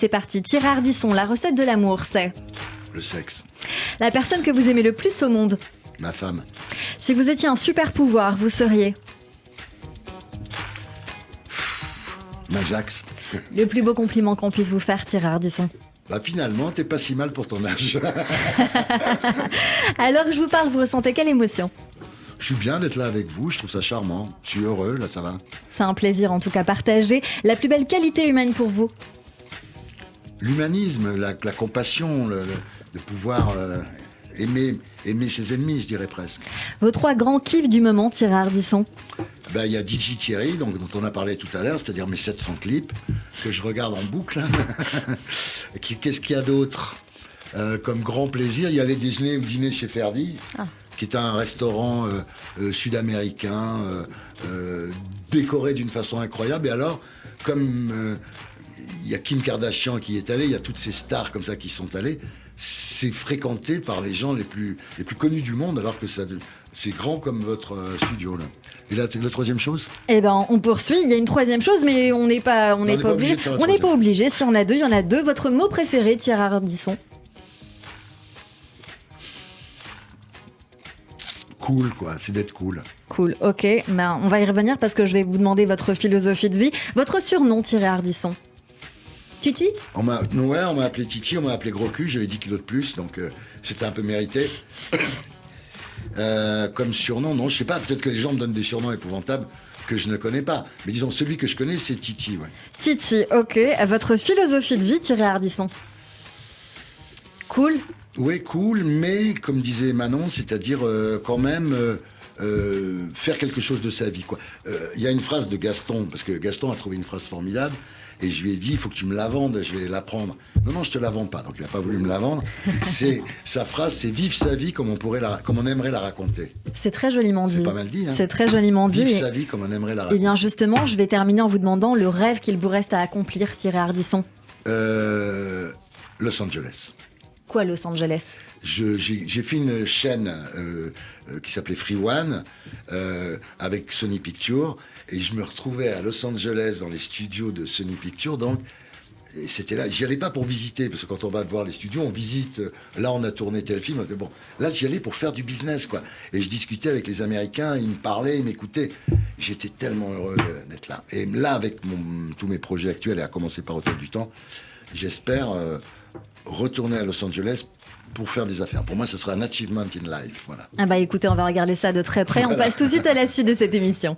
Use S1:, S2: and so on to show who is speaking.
S1: C'est parti, Thierry Ardisson, la recette de l'amour, c'est
S2: Le sexe.
S1: la personne que vous aimez le plus au monde.
S2: Ma femme.
S1: Si vous étiez un super pouvoir, vous seriez
S2: Majax.
S1: le plus beau compliment qu'on puisse vous faire, Thierry Ardisson.
S2: Bah finalement, t'es pas si mal pour ton âge.
S1: Alors je vous parle, vous ressentez quelle émotion?
S2: Je suis bien d'être là avec vous, je trouve ça charmant. Je suis heureux, là ça va.
S1: C'est un plaisir en tout cas partagé. La plus belle qualité humaine pour vous?
S2: L'humanisme, la compassion, de pouvoir aimer ses ennemis, je dirais presque.
S1: Vos 3 grands kiffs du moment, Thierry Ardisson.
S2: Ben, il y a DJ Thierry, donc, dont on a parlé tout à l'heure, c'est-à-dire mes 700 clips, que je regarde en boucle. Qu'est-ce qu'il y a d'autre comme grand plaisir? Il y a les déjeuners ou dîner chez Ferdi, qui est un restaurant sud-américain, décoré d'une façon incroyable. Et alors, comme il y a Kim Kardashian qui est allée, il y a toutes ces stars comme ça qui sont allées, c'est fréquenté par les gens les plus connus du monde, alors que c'est grand comme votre studio, là. Et la troisième chose?
S1: Eh ben, on poursuit. Il y a une troisième chose, mais on n'est pas obligé. On n'est pas obligé. Si on a deux, il y en a deux. Votre mot préféré, Thierry Ardisson?
S2: Cool, quoi. C'est d'être cool.
S1: Cool, ok. Ben, on va y revenir parce que je vais vous demander votre philosophie de vie. Votre surnom, Thierry Ardisson? Titi?
S2: On m'a appelé Titi, on m'a appelé Gros Cul, j'avais 10 kilos de plus, donc c'était un peu mérité. Comme surnom, non, je sais pas, peut-être que les gens me donnent des surnoms épouvantables que je ne connais pas. Mais disons, celui que je connais, c'est Titi, ouais.
S1: Titi, ok. Votre philosophie de vie, Thierry Ardisson? Cool?
S2: Oui, cool, mais comme disait Manon, c'est-à-dire quand même faire quelque chose de sa vie, quoi. Il y a une phrase de Gaston, parce que Gaston a trouvé une phrase formidable, et je lui ai dit, il faut que tu me la vendes, je vais la prendre. Non, je te la vends pas, donc il n'a pas voulu me la vendre. Sa phrase, c'est vivre sa vie comme on aimerait la raconter.
S1: C'est très joliment dit.
S2: C'est pas mal dit, hein.
S1: C'est très joliment dit.
S2: Vivre sa vie comme on aimerait la raconter.
S1: Eh bien justement, je vais terminer en vous demandant le rêve qu'il vous reste à accomplir, Thierry Ardisson.
S2: Los Angeles.
S1: Quoi, Los Angeles?
S2: J'ai fait une chaîne qui s'appelait Free One avec Sony Pictures, et je me retrouvais à Los Angeles dans les studios de Sony Pictures. Donc c'était là, j'y allais pas pour visiter, parce que quand on va voir les studios, on visite, là on a tourné tel film, bon, là j'y allais pour faire du business, quoi. Et je discutais avec les Américains, ils me parlaient, ils m'écoutaient. J'étais tellement heureux d'être là. Et là, avec tous mes projets actuels, et à commencer par Hôtel du Temps, j'espère retourner à Los Angeles pour faire des affaires. Pour moi, ce sera un achievement in life, voilà.
S1: Ah bah écoutez, on va regarder ça de très près. On passe tout de suite à la suite de cette émission.